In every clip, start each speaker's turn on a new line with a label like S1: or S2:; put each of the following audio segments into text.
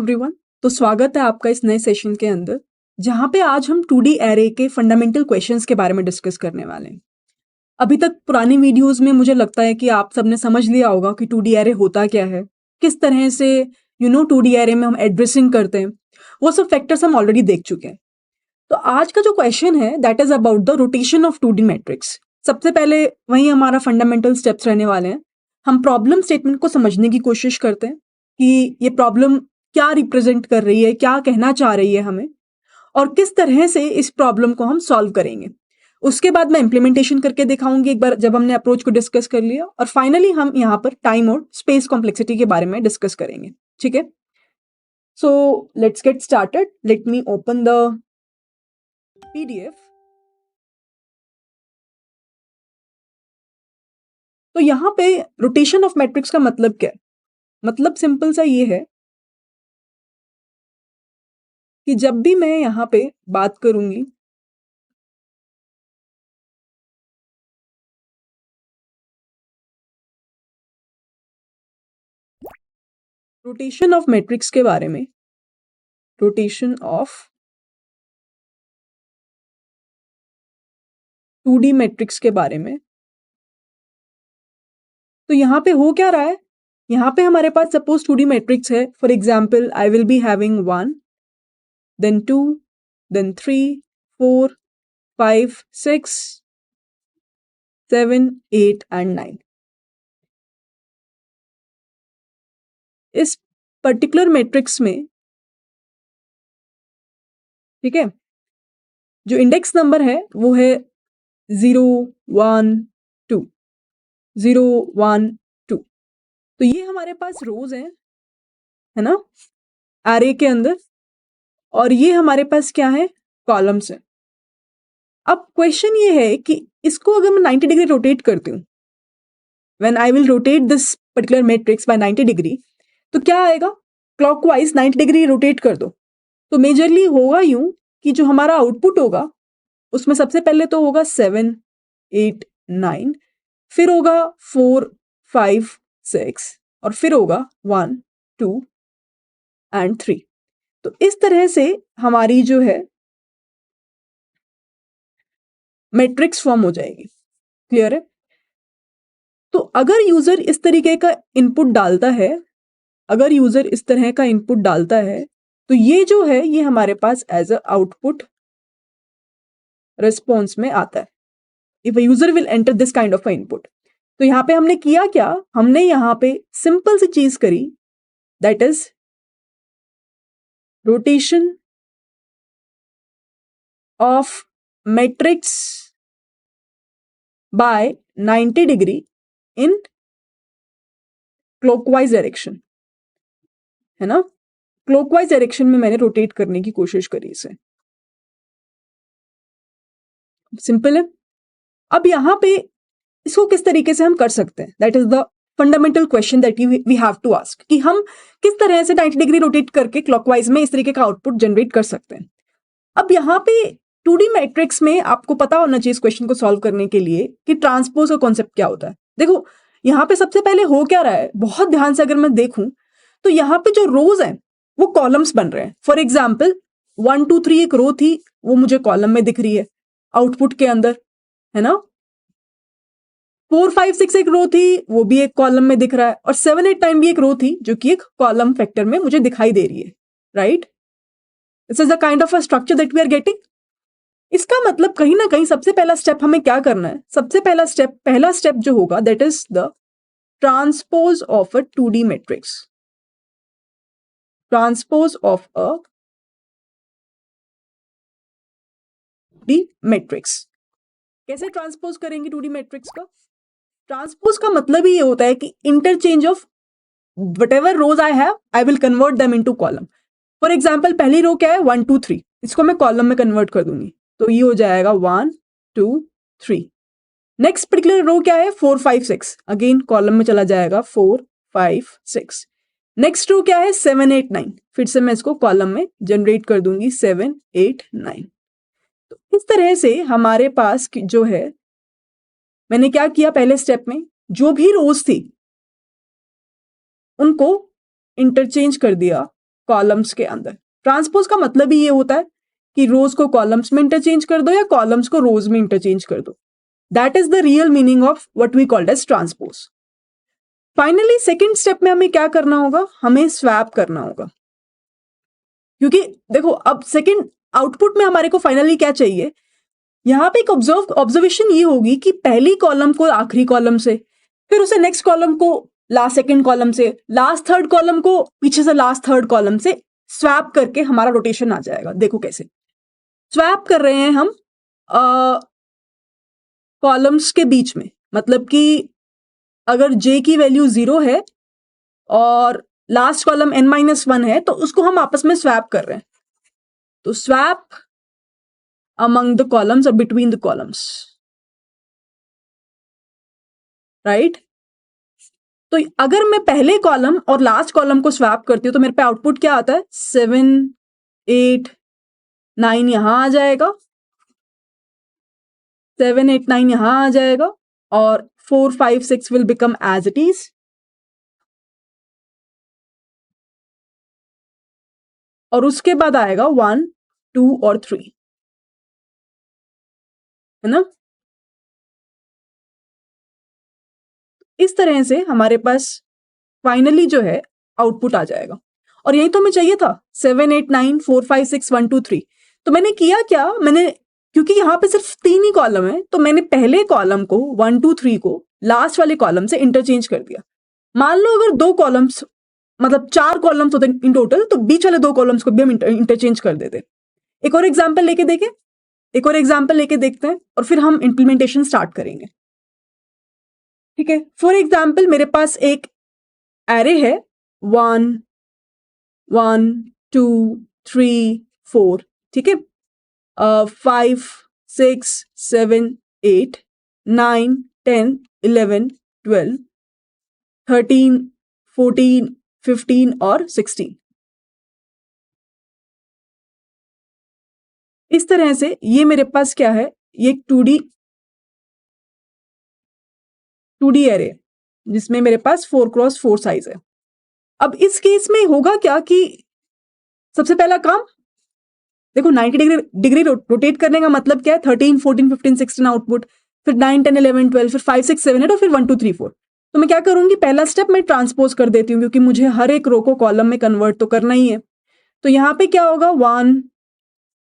S1: Everyone. तो स्वागत है आपका इस नए सेशन के अंदर, जहां पे आज हम 2D एरे के फंडामेंटल क्वेश्चंस के बारे में डिस्कस करने वाले हैं। अभी तक पुरानी वीडियोस में मुझे लगता है कि आप सबने समझ लिया होगा कि 2D एरे होता क्या है, किस तरह से 2D एरे में हम एड्रेसिंग करते हैं, वो सब फैक्टर्स हम ऑलरेडी देख चुके हैं। तो आज का जो क्वेश्चन है that is about the rotation of 2D matrix. सबसे पहले वही हमारा फंडामेंटल स्टेप्स रहने वाले हैं। हम प्रॉब्लम स्टेटमेंट को समझने की कोशिश करते हैं कि ये प्रॉब्लम क्या रिप्रेजेंट कर रही है, क्या कहना चाह रही है हमें, और किस तरह से इस प्रॉब्लम को हम सॉल्व करेंगे। उसके बाद मैं इम्प्लीमेंटेशन करके दिखाऊंगी एक बार जब हमने अप्रोच को डिस्कस कर लिया, और फाइनली हम यहाँ पर टाइम और स्पेस कॉम्प्लेक्सिटी के बारे में डिस्कस करेंगे। ठीक है, so let's get started. Let me open the PDF। तो यहाँ पे रोटेशन ऑफ मैट्रिक्स का मतलब क्या है? मतलब सिंपल सा ये है कि जब भी मैं यहाँ पे बात करूंगी रोटेशन ऑफ मैट्रिक्स के बारे में, रोटेशन ऑफ 2D मैट्रिक्स के बारे में, तो यहाँ पे हो क्या रहा है? यहाँ पे हमारे पास सपोज 2D मैट्रिक्स है। For example I will be having 1 then 2 then 3 4 5 6 7 8 and 9। इस पर्टिकुलर मैट्रिक्स में, ठीक है, जो इंडेक्स नंबर है वो है 0 1 2 0 1 2। तो ये हमारे पास रोज हैं, है ना, एरे के अंदर, और ये हमारे पास क्या है? कॉलम्स हैं। अब क्वेश्चन ये है कि इसको अगर मैं 90 डिग्री रोटेट करती हूँ, when I will rotate this particular matrix bye 90 degree, तो क्या आएगा? क्लॉकवाइज 90 डिग्री रोटेट कर दो तो मेजरली होगा यूं कि जो हमारा आउटपुट होगा उसमें सबसे पहले तो होगा 7 8 9, फिर होगा 4 5 6, और फिर होगा 1 2 एंड 3। तो इस तरह से हमारी जो है मैट्रिक्स फॉर्म हो जाएगी। क्लियर है? तो अगर यूजर इस तरीके का इनपुट डालता है, अगर यूजर इस तरह का इनपुट डालता है, तो ये जो है ये हमारे पास एज अ आउटपुट रिस्पॉन्स में आता है। If a user will enter this kind of a input, तो यहां पे हमने किया क्या? हमने यहां पे सिंपल सी चीज करी, that is rotation of matrix bye 90 degree in clockwise direction, है ना। क्लॉकवाइज डायरेक्शन में मैंने रोटेट करने की कोशिश करी इसे। सिंपल है। अब यहां पे इसको किस तरीके से हम कर सकते हैं, that is the fundamental question that we have to ask, कि हम किस तरह से 90 डिग्री रोटेट करके क्लॉकवाइज में इस तरीके का आउटपुट जनरेट कर सकते हैं। अब यहाँ पे 2D मैट्रिक्स में आपको पता होना चाहिए इस क्वेश्चन को सॉल्व करने के लिए कि ट्रांसपोज का कॉन्सेप्ट क्या होता है। देखो यहाँ पे सबसे पहले हो क्या रहा है, बहुत ध्यान से अगर मैं देखूं तो यहाँ पे जो रोज हैं वो कॉलम्स बन रहे हैं। फॉर एग्जाम्पल 1 2 3 एक रो थी, वो मुझे कॉलम में दिख रही है आउटपुट के अंदर, है ना। 4 5 6 एक रो थी, वो भी एक कॉलम में दिख रहा है, और 7 8 9 भी एक रो थी जो कि एक कॉलम फैक्टर में मुझे दिखाई दे रही है। Right, this is the kind of a structure that we are getting. इसका मतलब कहीं ना कहीं सबसे पहला स्टेप हमें क्या करना है? सबसे पहला स्टेप जो होगा that is the transpose of a 2D matrix. Transpose of a 2D matrix. कैसे ट्रांसपोज करेंगे 2D मैट्रिक्स का? ट्रांसपोज का मतलब ही ये होता है कि interchange of whatever rows I have, I will convert them into column. For example पहली रो क्या है? 1 2 3, इसको मैं कॉलम में कन्वर्ट कर दूंगी, तो ये हो जाएगा 1 2 3। नेक्स्ट पर्टिकुलर रो क्या है? 4 5 6, अगेन कॉलम में चला जाएगा 4 5 6। नेक्स्ट रो क्या है? 7 8 9, फिर से मैं इसको कॉलम में जनरेट कर दूंगी 7 8 9। तो इस तरह से हमारे पास जो है, मैंने क्या किया पहले स्टेप में, जो भी रोज थी उनको इंटरचेंज कर दिया कॉलम्स के अंदर। ट्रांसपोज का मतलब ही ये होता है कि रोज को कॉलम्स में इंटरचेंज कर दो या कॉलम्स को रोज में इंटरचेंज कर दो। That is the real meaning of what we called as transpose. Finally second step में हमें क्या करना होगा, हमें स्वैप करना होगा। क्योंकि देखो अब सेकेंड आउटपुट में हमारे को फाइनली क्या चाहिए, यहां पे एक ऑब्जर्वेशन ये होगी कि पहली कॉलम को आखिरी कॉलम से, फिर उसे नेक्स्ट कॉलम को लास्ट सेकेंड कॉलम से, लास्ट थर्ड कॉलम को पीछे से लास्ट थर्ड कॉलम से स्वैप करके हमारा रोटेशन आ जाएगा। देखो कैसे स्वैप कर रहे हैं हम कॉलम्स के बीच में, मतलब कि अगर j की वैल्यू 0 है और लास्ट कॉलम n-1 है तो उसको हम आपस में स्वैप कर रहे हैं। तो swap among the columns or between the columns, right? तो अगर मैं पहले कॉलम और लास्ट कॉलम को स्वैप करती हूँ तो मेरे पे आउटपुट क्या आता है, 7, 8, 9 यहां आ जाएगा, 7, 8, 9 यहां आ जाएगा और 4, 5, 6 will become as it is। और उसके बाद आएगा 1, 2 और 3, है ना। इस तरह से हमारे पास फाइनली जो है आउटपुट आ जाएगा। और यही तो हमें चाहिए था, 7, 8, 9, 4, 5, 6, 1, 2, 3। तो मैंने किया क्या, मैंने क्योंकि यहाँ पे सिर्फ 3 ही कॉलम है तो मैंने पहले कॉलम को 1, 2, 3 को लास्ट वाले कॉलम से इंटरचेंज कर दिया। मान लो अगर 2 कॉलम्स मतलब 4 कॉलम्स होते इन टोटल तो बीच वाले 2 कॉलम्स को भी हम इंटरचेंज कर देते। एक और एग्जाम्पल लेके देखते हैं और फिर हम इंप्लीमेंटेशन स्टार्ट करेंगे। ठीक है, फॉर एग्जाम्पल मेरे पास एक एरे है 1, 1, 2, 3, 4, ठीक है, 5, 6, 7, 8, 9, 10, 11, 12, 13, 14, 15 और 16। इस तरह से ये मेरे पास क्या है, ये एक 2D एरे जिसमें मेरे पास 4x4 साइज है। अब इस केस में होगा क्या कि सबसे पहला काम देखो 90 डिग्री रोटेट करने का मतलब क्या है, 13, 14, 15, 16 आउटपुट, फिर 9, 10, 11, 12, फिर 5, 6, 7, 8 और फिर 1, 2, 3, 4। तो मैं क्या करूंगी, पहला स्टेप मैं ट्रांसपोज कर देती हूँ क्योंकि मुझे हर एक रो को कॉलम में कन्वर्ट तो करना ही है। तो यहाँ पे क्या होगा, 1,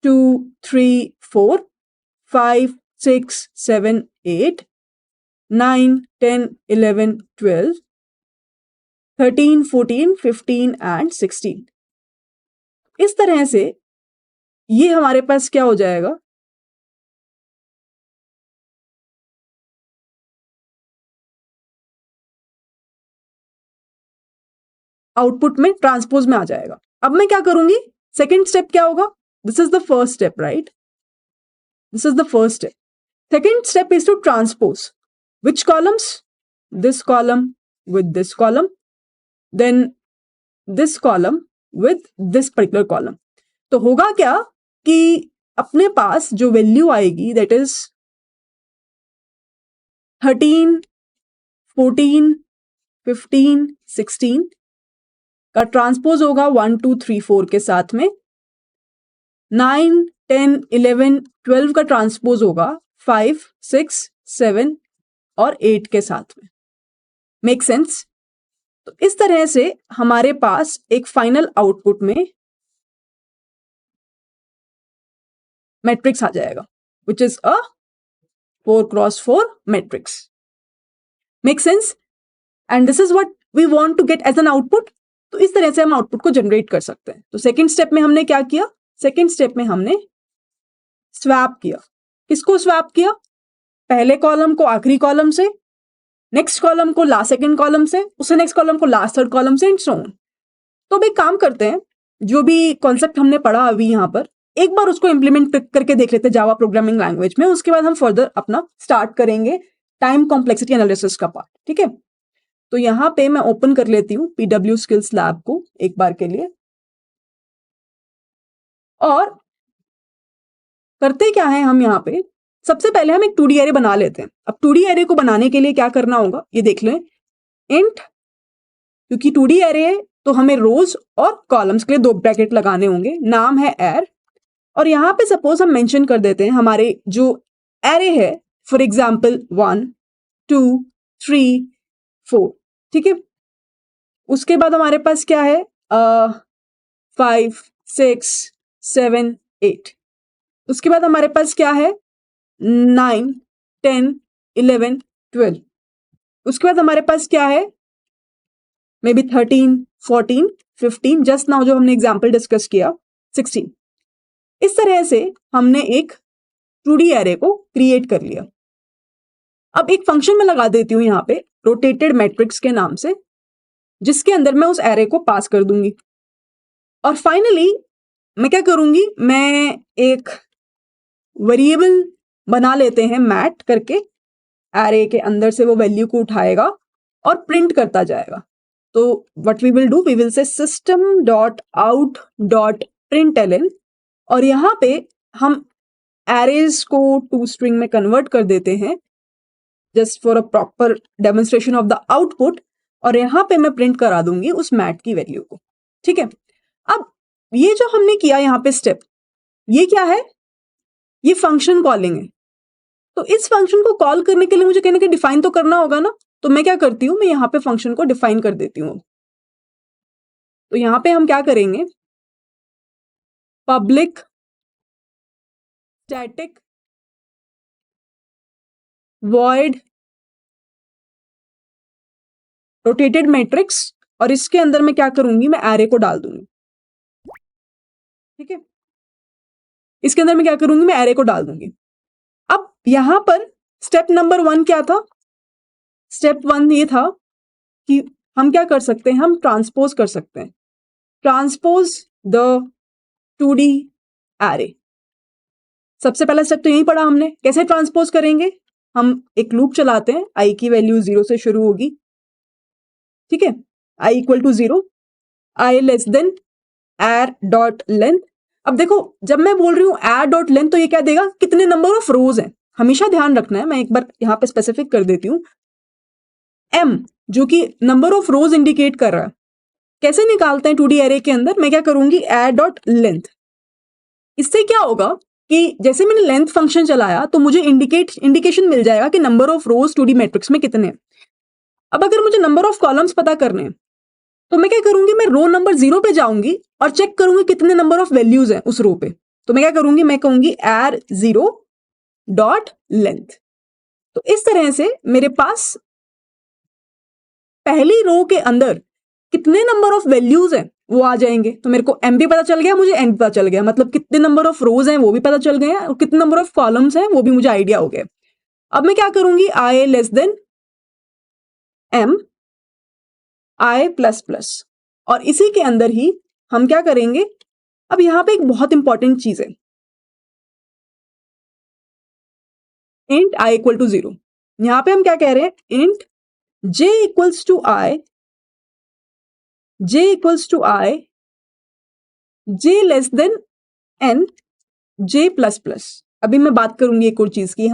S1: 2, 3, 4, 5, 6, 7, 8, 9, 10, 11, 12, 13, 14, 15 एंड 16। इस तरह से ये हमारे पास क्या हो जाएगा, आउटपुट में ट्रांसपोज में आ जाएगा। अब मैं क्या करूंगी, सेकेंड स्टेप क्या होगा, this is the first step, right, this is the first step. Second step is to transpose which columns, this column with this column, then this column with this particular column। तो होगा क्या कि अपने पास जो value आएगी that is 13, 14, 15, 16 का transpose होगा 1, 2, 3, 4 के साथ में, 9, 10, 11, 12 का ट्रांसपोज होगा 5, 6, 7 और 8 के साथ में। Make sense. तो इस तरह से हमारे पास एक फाइनल आउटपुट में मैट्रिक्स आ जाएगा which is a 4x4 matrix. Make sense. And this is what we want to get as an output. तो इस तरह से हम आउटपुट को जनरेट कर सकते हैं। तो सेकेंड स्टेप में हमने क्या किया, सेकेंड स्टेप में हमने स्वैप किया। किसको स्वैप किया, पहले कॉलम को आखिरी कॉलम से, नेक्स्ट कॉलम को लास्ट सेकंड कॉलम से, उससे नेक्स्ट कॉलम को लास्ट थर्ड कॉलम से एंड सो ऑन। तो अब एक काम करते हैं, जो भी कॉन्सेप्ट हमने पढ़ा अभी यहाँ पर एक बार उसको इंप्लीमेंट करके देख लेते हैं जावा प्रोग्रामिंग लैंग्वेज में, उसके बाद हम फर्दर अपना स्टार्ट करेंगे टाइम कॉम्प्लेक्सिटी एनालिसिस का पार्ट। ठीक है, तो यहाँ पे मैं ओपन कर लेती हूँ PW स्किल्स लैब को एक बार के लिए। और करते क्या है हम यहाँ पे, सबसे पहले हम एक 2D एरे बना लेते हैं। अब 2D एरे को बनाने के लिए क्या करना होगा ये देख लें। इंट, क्योंकि 2D एरे तो हमें रोज और कॉलम्स के लिए 2 ब्रैकेट लगाने होंगे, नाम है एर, और यहाँ पे सपोज हम मेंशन कर देते हैं हमारे जो एरे है, फॉर एग्जाम्पल 1 2 3 4, ठीक है। उसके बाद हमारे पास क्या है 5 6 7 8, उसके बाद हमारे पास क्या है 9 10 11 12, उसके बाद हमारे पास क्या है मे बी 13 14 15, जस्ट नाउ जो हमने एग्जाम्पल डिस्कस किया 16। इस तरह से हमने एक 2D एरे को क्रिएट कर लिया। अब एक फंक्शन में लगा देती हूं यहाँ पे रोटेटेड मैट्रिक्स के नाम से, जिसके अंदर मैं उस एरे को पास कर दूंगी। और फाइनली मैं क्या करूंगी, मैं एक वेरिएबल बना लेते हैं मैट करके, एरे के अंदर से वो वैल्यू को उठाएगा और प्रिंट करता जाएगा। तो what we will do, we will say system dot out dot println, और यहाँ पे हम एरेज को टू स्ट्रिंग में कन्वर्ट कर देते हैं just for a proper demonstration of the output, और यहाँ पे मैं प्रिंट करा दूंगी उस मैट की वैल्यू को, ठीक है। अब ये जो हमने किया यहाँ पे स्टेप, ये क्या है, ये फंक्शन कॉलिंग है। तो इस फंक्शन को कॉल करने के लिए मुझे कहीं ना कहीं डिफाइन तो करना होगा ना, तो मैं क्या करती हूं, मैं यहाँ पे फंक्शन को डिफाइन कर देती हूँ। तो यहाँ पे हम क्या करेंगे, public static void rotated matrix, और इसके अंदर मैं क्या करूंगी, मैं एरे को डाल दूंगी, ठीक है। इसके अंदर मैं क्या करूंगी, मैं एरे को डाल दूंगी। अब यहां पर स्टेप नंबर 1 क्या था, स्टेप 1 ये था कि हम क्या कर सकते हैं, हम ट्रांसपोज कर सकते हैं, ट्रांसपोज द 2D एरे। सबसे पहला स्टेप तो यही पढ़ा हमने, कैसे ट्रांसपोज करेंगे, हम एक लूप चलाते हैं, आई की वैल्यू 0 से शुरू होगी, ठीक है, I equal to 0, I less than arr dot length. अब देखो जब मैं बोल रही हूं एर डॉट लेंथ, तो ये क्या देगा, कितने नंबर ऑफ रोज हैं, हमेशा ध्यान रखना है। मैं एक बार यहां पे स्पेसिफिक कर देती हूं, एम जो कि नंबर ऑफ रोज इंडिकेट कर रहा है। कैसे निकालते हैं 2D एरे के अंदर, मैं क्या करूंगी, एर डॉट लेंथ। इससे क्या होगा कि जैसे मैंने लेंथ फंक्शन चलाया तो मुझे इंडिकेशन मिल जाएगा कि number of rose 2D matrix में कितने हैं। अब अगर मुझे नंबर ऑफ कॉलम्स पता करने हैं, तो मैं क्या करूंगी, मैं रो नंबर 0 पे जाऊंगी और चेक करूंगी कितने नंबर ऑफ वैल्यूज हैं उस रो पे। तो मैं क्या करूंगी, मैं कहूंगी एर 0 डॉट लेंथ। तो इस तरह से मेरे पास पहली रो के अंदर कितने नंबर ऑफ वैल्यूज हैं वो आ जाएंगे। तो मेरे को एम भी पता चल गया, मुझे एन पता चल गया, मतलब कितने नंबर ऑफ रोज हैं वो भी पता चल गए, और कितने नंबर ऑफ कॉलम्स हैं वो भी मुझे आइडिया हो गया। अब मैं क्या करूंगी, आई लेस देन एम आई प्लस प्लस, और इसी के अंदर ही हम क्या करेंगे, अब यहां पे एक बहुत इंपॉर्टेंट चीज है, इंट आई इक्वल टू 0। यहां पे हम क्या कह रहे हैं, int j equals to i, j equals to i, j less than n, j plus plus. अभी मैं बात करूंगी एक और चीज की,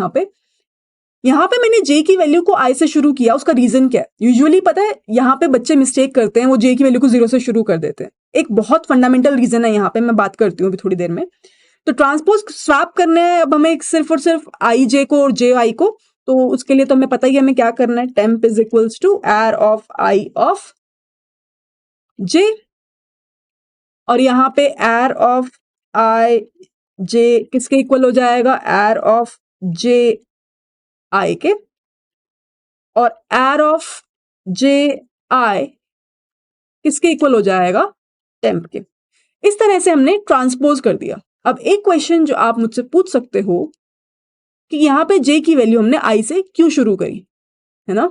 S1: यहां पे मैंने j की वैल्यू को i से शुरू किया, उसका रीजन क्या है, यूजुअली पता है यहां पे बच्चे मिस्टेक करते हैं, वो j की वैल्यू को 0 से शुरू कर देते हैं। एक बहुत फंडामेंटल रीजन है, यहां पे मैं बात करती हूँ अभी थोड़ी देर में। तो ट्रांसपोज स्वैप करना है अब हमें सिर्फ और सिर्फ आई जे को और जे आई को, तो उसके लिए तो हमें पता ही है हमें क्या करना है, टेम्प इज इक्वल्स टू एर ऑफ आई ऑफ जे, और यहाँ पे एर ऑफ आई जे किसके इक्वल हो जाएगा, एर ऑफ जे आई के, और एर ऑफ जे आई किसके इक्वल हो जाएगा, टेम्प के। इस तरह से हमने ट्रांसपोज कर दिया। अब एक क्वेश्चन जो आप मुझसे पूछ सकते हो कि यहां पे j की वैल्यू हमने i से क्यों शुरू करी, है ना।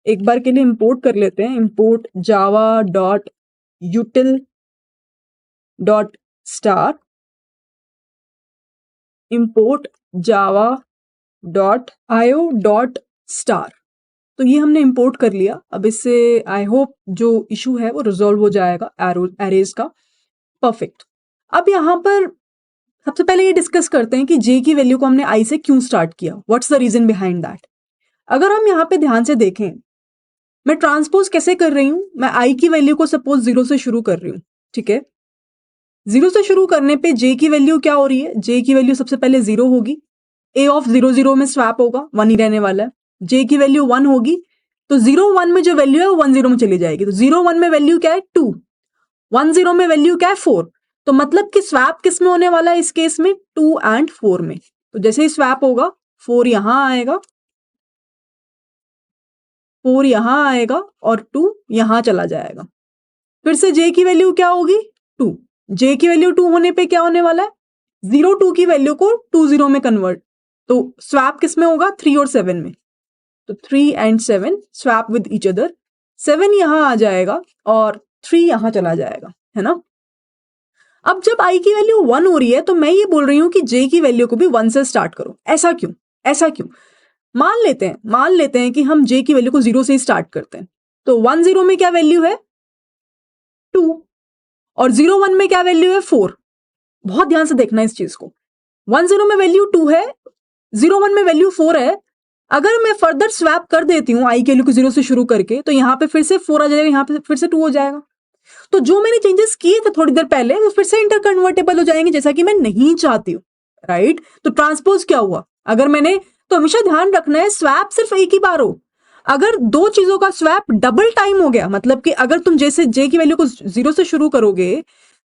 S1: एक बार के लिए इंपोर्ट कर लेते हैं, import Java dot यूटिल dot star, import Java dot आयो डॉट स्टार। तो ये हमने इंपोर्ट कर लिया। अब इससे आई होप जो इशू है वो रिजॉल्व हो जाएगा एरेज का। परफेक्ट। अब यहां पर सबसे पहले ये डिस्कस करते हैं कि जे की वैल्यू को हमने आई से क्यों स्टार्ट किया, what's the reason behind that. अगर हम यहाँ पे ध्यान से देखें, मैं ट्रांसपोज कैसे कर रही हूं, मैं आई की वैल्यू को सपोज 0 से शुरू कर रही हूं, ठीक है। 0 से शुरू करने पे जे की वैल्यू क्या हो रही है, जे की वैल्यू सबसे पहले 0 होगी, ए ऑफ 0 0 में स्वैप होगा, 1 ही रहने वाला है। जे की वैल्यू 1 होगी तो 0 1 में जो वैल्यू है वो 1 0 में चली जाएगी, तो 0 1 में वैल्यू क्या है 2, 1 0 में वैल्यू क्या है 4, तो मतलब कि स्वैप किस में होने वाला है इस केस में 2 and 4 में। तो जैसे ही स्वैप होगा 4 यहां आएगा, 4 यहां आएगा और 2 यहां चला जाएगा। फिर से जे की वैल्यू क्या होगी 2, जे की वैल्यू 2 होने पे क्या होने वाला है 0 2 की वैल्यू को 2 0 में कन्वर्ट, तो स्वैप किस में होगा 3 और 7 में, तो 3 and 7 swap with each other, 7 यहां आ जाएगा और 3 यहां चला जाएगा, है ना। अब जब आई की वैल्यू 1 हो रही है तो मैं ये बोल रही हूं कि जे की वैल्यू को भी 1 से स्टार्ट करो। ऐसा क्यों, ऐसा क्यों? मान लेते हैं कि हम जे की वैल्यू को 0 से ही स्टार्ट करते हैं, तो 1 0 में क्या वैल्यू है 2 और 0 1 में क्या वैल्यू है 4। बहुत ध्यान से देखना इस चीज को, 1 0 में वैल्यू 2 है, 0 1 में वैल्यू 4 है। अगर मैं फर्दर स्वैप कर देती हूँ आई की वैल्यू को 0 से शुरू करके, तो यहाँ पे फिर से 4 आ जाएगा, यहाँ पे फिर से 2 हो जाएगा। तो जो मैंने चेंजेस किए थे थोड़ी देर पहले वो फिर से इंटर कन्वर्टेबल हो जाएंगे, जैसा कि मैं नहीं चाहती हूँ, राइट। तो ट्रांसपोज क्या हुआ, अगर मैंने, तो हमेशा ध्यान रखना है स्वैप सिर्फ एक ही बार हो। अगर दो चीजों का स्वैप डबल टाइम हो गया, मतलब कि अगर तुम जैसे जे की वैल्यू को 0 से शुरू करोगे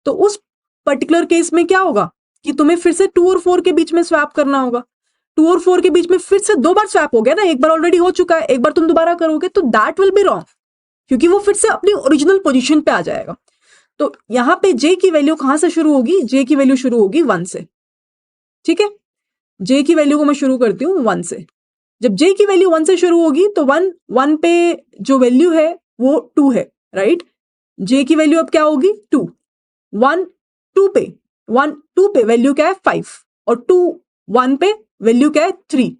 S1: तो उस पर्टिकुलर केस में क्या होगा कि तुम्हें फिर से 2 और 4 के बीच में स्वैप करना होगा। 2 और 4 के बीच में फिर से 2 बार स्वैप हो गया ना, एक बार ऑलरेडी हो चुका है, एक बार तुम दोबारा करोगे तो दैट विल बी रॉन्ग, क्योंकि वो फिर से अपनी ओरिजिनल पोजीशन पे आ जाएगा। तो यहां पे जे की वैल्यू कहां से शुरू होगी, जे की वैल्यू शुरू होगी 1 से, ठीक है। जे की वैल्यू को मैं शुरू करती हूँ 1 से। जब जे की वैल्यू 1 से शुरू होगी तो 1 पे जो वैल्यू है वो 2 है, राइट। जे की वैल्यू अब क्या होगी 2, 1 2 पे, 1 2 पे वैल्यू क्या है 5 और 2 1 पे वैल्यू क्या है 3,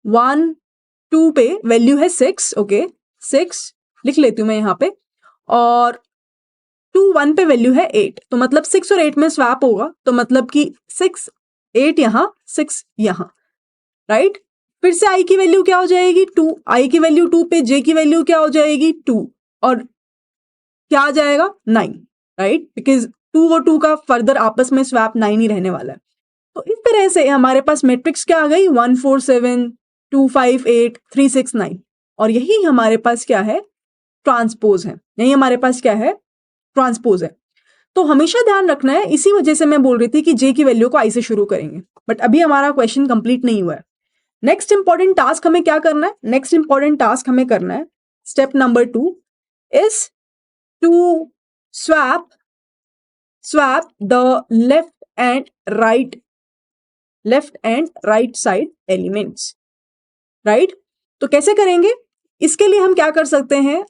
S1: 1 2 पे वैल्यू है 6, ओके 6 लिख लेती हूं मैं यहाँ पे, और 2 1 पे वैल्यू है 8, तो मतलब 6 और 8 में स्वैप होगा, तो मतलब कि 6 8 यहां 6 यहां, राइट। फिर से आई की वैल्यू क्या हो जाएगी 2, आई की वैल्यू 2 पे जे की वैल्यू क्या हो जाएगी 2 और क्या आ जाएगा 9, राइट, बिकॉज 2 और 2 का फर्दर आपस में स्वैप 9 ही रहने वाला है। तो इस तरह से हमारे पास मैट्रिक्स क्या आ गई 1 4 7 2 5 8 3 6 9, और यही हमारे पास क्या है ट्रांसपोज है, यही हमारे पास क्या है ट्रांसपोज है। तो हमेशा ध्यान रखना है, इसी वजह से मैं बोल रही थी कि जे की वैल्यू को आई से शुरू करेंगे, बट अभी हमारा क्वेश्चन कंप्लीट नहीं हुआ है। नेक्स्ट इंपॉर्टेंट टास्क हमें क्या करना है, नेक्स्ट इंपॉर्टेंट टास्क हमें करना है, step number 2 is to swap the left and right side elements, right. तो कैसे करेंगे, इसके लिए हम क्या कर सकते हैं,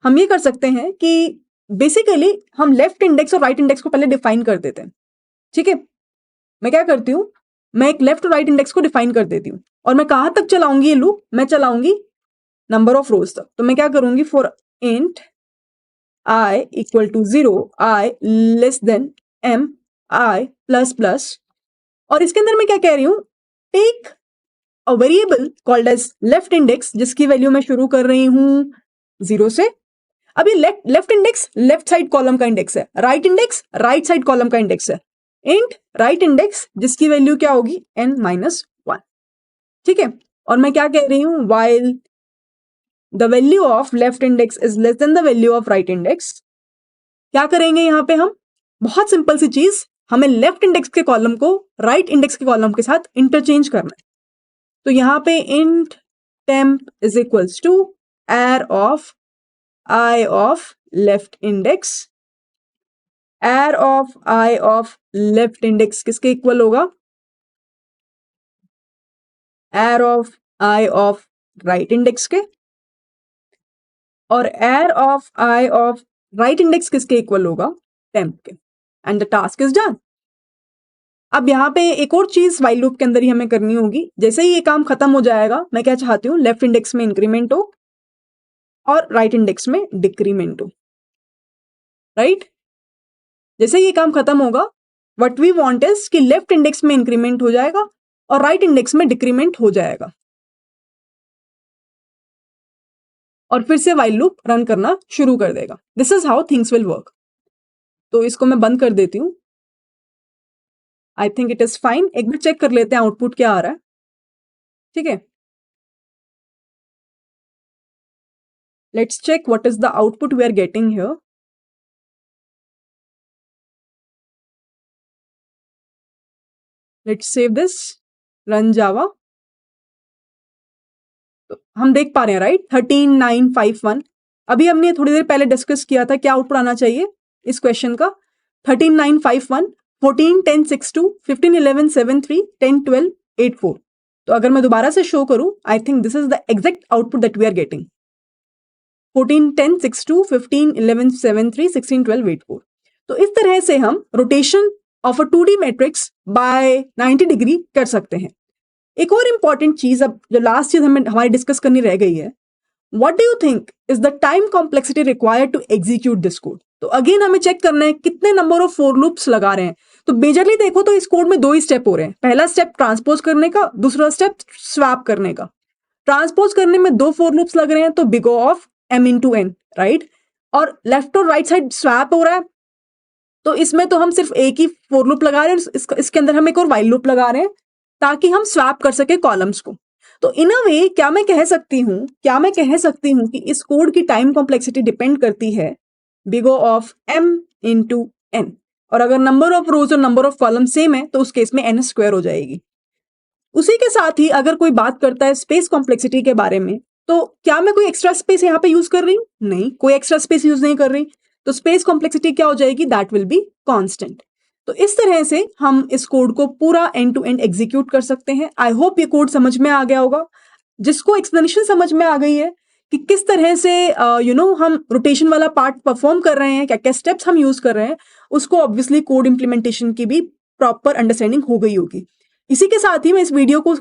S1: हम ये कर सकते हैं कि बेसिकली हम लेफ्ट इंडेक्स और राइट इंडेक्स को पहले डिफाइन कर देते हैं, ठीक है। मैं क्या करती हूं, मैं एक लेफ्ट और राइट इंडेक्स को डिफाइन कर देती हूं, और मैं कहां तक चलाऊंगी ये लूप, मैं चलाऊंगी नंबर ऑफ रोज तक। तो मैं क्या करूंगी, for int i equal to 0, i less than m i plus plus, और इसके अंदर मैं क्या कह रही हूं, take a variable called as left index, जिसकी वैल्यू मैं शुरू कर रही हूं 0 से। अभी left index left side column का इंडेक्स है, right index right side column का इंडेक्स है, इंट राइट इंडेक्स जिसकी वैल्यू क्या होगी n-1, ठीक है। और मैं क्या कह रही हूं, while the value of left index is less than the value of right index, क्या करेंगे यहां पे हम, बहुत सिंपल सी चीज, हमें लेफ्ट इंडेक्स के कॉलम को राइट इंडेक्स के कॉलम के साथ इंटरचेंज करना है। तो यहां पे int temp is equals to air of I of left index, air of I of left index किसके इक्वल होगा, air of I of right index के, और air of I of right index किसके इक्वल होगा, temp के, and the task is done। अब यहाँ पे एक और चीज while लूप के अंदर ही हमें करनी होगी, जैसे ही ये काम खत्म हो जाएगा, मैं क्या चाहती हूँ, लेफ्ट इंडेक्स में इंक्रीमेंट हो और राइट इंडेक्स में डिक्रीमेंट हो। राइट। जैसे ये काम खत्म होगा, व्हाट वी वांट इज कि लेफ्ट इंडेक्स में इंक्रीमेंट हो जाएगा और राइट इंडेक्स में डिक्रीमेंट हो जाएगा, और फिर से व्हाइल लूप रन करना शुरू कर देगा। This is how things will work. तो इसको मैं बंद कर देती हूं। I think it is fine. एक बार चेक कर लेते हैं आउटपुट क्या आ रहा है। ठीक है, let's check what is the output we are getting here. Let's save this, run Java. तो हम देख पा रहे हैं राइट, 13,951। अभी हमने थोड़ी देर पहले डिस्कस किया था क्या आउटपुट आना चाहिए इस क्वेश्चन का। 13,951, 14, 10, 6, 2, 15, 11, 7, 3, 10, 12, 8, 4। तो अगर मैं दोबारा से शो करूं, I think this is the exact output that we are getting. 14, 10, 6, 2, 15, 11, 7, 3, 16, 12, 8, 4। तो इस तरह से हम rotation of a 2D matrix bye 90 degree कर सकते हैं। एक और इंपॉर्टेंट चीज, अब जो लास्ट चीज हमें हमारी डिस्कस करनी रह गई है, what do you think is the time complexity required to execute this code. तो अगेन हमें चेक करना है कितने नंबर ऑफ फॉर लूप्स लगा रहे हैं। तो मेजरली देखो तो इस कोड में 2 ही स्टेप हो रहे हैं। पहला स्टेप ट्रांसपोज करने का, दूसरा स्टेप स्वैप करने का। ट्रांसपोज करने में 2 फॉर लूप्स लग रहे हैं, तो big O of m into n, right. और लेफ्ट और राइट साइड स्वैप हो रहा है, तो इसमें तो हम सिर्फ एक ही फॉर लूप लगा रहे हैं, इसके अंदर हम एक और while लूप लगा रहे हैं ताकि हम स्वैप कर सके कॉलम्स को। तो इन अ वे क्या मैं कह सकती हूं कि इस कोड की टाइम कॉम्प्लेक्सिटी डिपेंड करती है big O of m into n। और अगर नंबर ऑफ रोज और नंबर ऑफ कॉलम सेम है तो उस केस में n स्क्वायर हो जाएगी। उसी के साथ ही अगर कोई बात करता है स्पेस कॉम्प्लेक्सिटी के बारे में, तो क्या मैं कोई एक्स्ट्रा स्पेस यहाँ पे यूज कर रही हूँ? नहीं, कोई एक्स्ट्रा स्पेस यूज नहीं कर रही। तो स्पेस कॉम्प्लेक्सिटी क्या हो जाएगी? That will be constant. तो इस तरह से हम इस कोड को पूरा एंड टू एंड एग्जीक्यूट कर सकते हैं। आई होप ये कोड समझ में आ गया होगा। जिसको एक्सप्लेनेशन समझ में आ गई है कि किस तरह से हम रोटेशन वाला पार्ट परफॉर्म कर रहे हैं, क्या क्या स्टेप्स हम यूज कर रहे हैं, उसको ऑब्वियसली कोड इंप्लीमेंटेशन की भी प्रॉपर अंडरस्टैंडिंग हो गई होगी। इसी के साथ ही मैं इस वीडियो को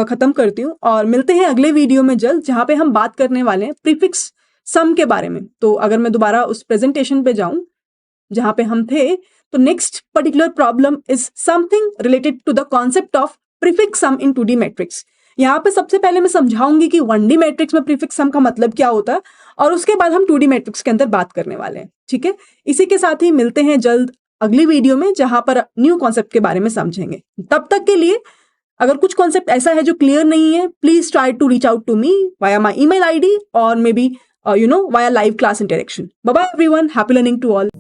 S1: खत्म करती हूँ और मिलते हैं अगले वीडियो में जल्द, जहां पे हम बात करने वाले हैं प्रीफिक्स सम के बारे में। तो अगर मैं दोबारा उस प्रेजेंटेशन पे जाऊं जहां पे हम थे, तो next particular problem is something related to the concept of prefix sum in 2D matrix. यहाँ पे सबसे पहले मैं समझाऊंगी कि 1D मैट्रिक्स में प्रीफिक्स सम का मतलब क्या होता है, और उसके बाद हम 2D मैट्रिक्स के अंदर बात करने वाले हैं। ठीक है, इसी के साथ ही मिलते हैं जल्द अगली वीडियो में जहां पर न्यू कॉन्सेप्ट के बारे में समझेंगे। तब तक के लिए अगर कुछ कॉन्सेप्ट ऐसा है जो क्लियर नहीं है, please try to reach out to me via my email ID और maybe via live class interaction. Bye bye everyone, happy learning to all.